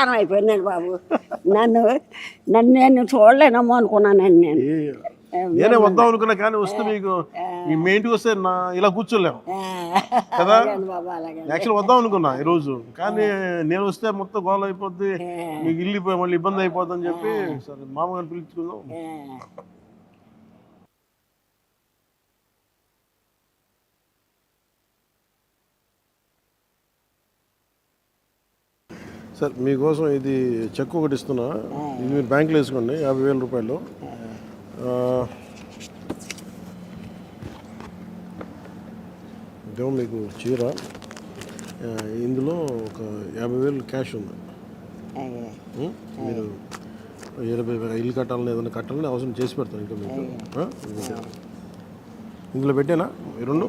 కాలం అయిపోయిందండి బాబు. నన్ను నన్ను నేను చూడలేనమ్మో అనుకున్నానండి నేను. నేనే వద్దాం అనుకున్నా కానీ వస్తే మీకు మీ ఇంటికి వస్తే ఇలా కూర్చోలేము కదా. అలాగండి బాబు, అలాగే. యాక్చువల్ వద్దాం అనుకున్నా ఈరోజు, కానీ నేను వస్తే మొత్తం గోల అయిపోద్ది, మీకు ఇల్లు మళ్ళీ ఇబ్బంది అయిపోద్ది అని చెప్పి సరే మామగారు పిలుచుకుందాం. సార్ మీకోసం ఇది చెక్ ఒకటి ఇస్తున్నా, ఇది మీరు బ్యాంకులో వేసుకోండి 50,000 రూపాయలు. ఇదేమో మీకు చీర, ఇందులో ఒక 50,000 క్యాష్ ఉంది. మీరు 20,000 ఇల్లు కట్టాలని ఏదైనా కట్టాలని అవసరం చేసి పెడతాను ఇంకా మీకు. ఇందులో పెట్టానా ఈ రెండు?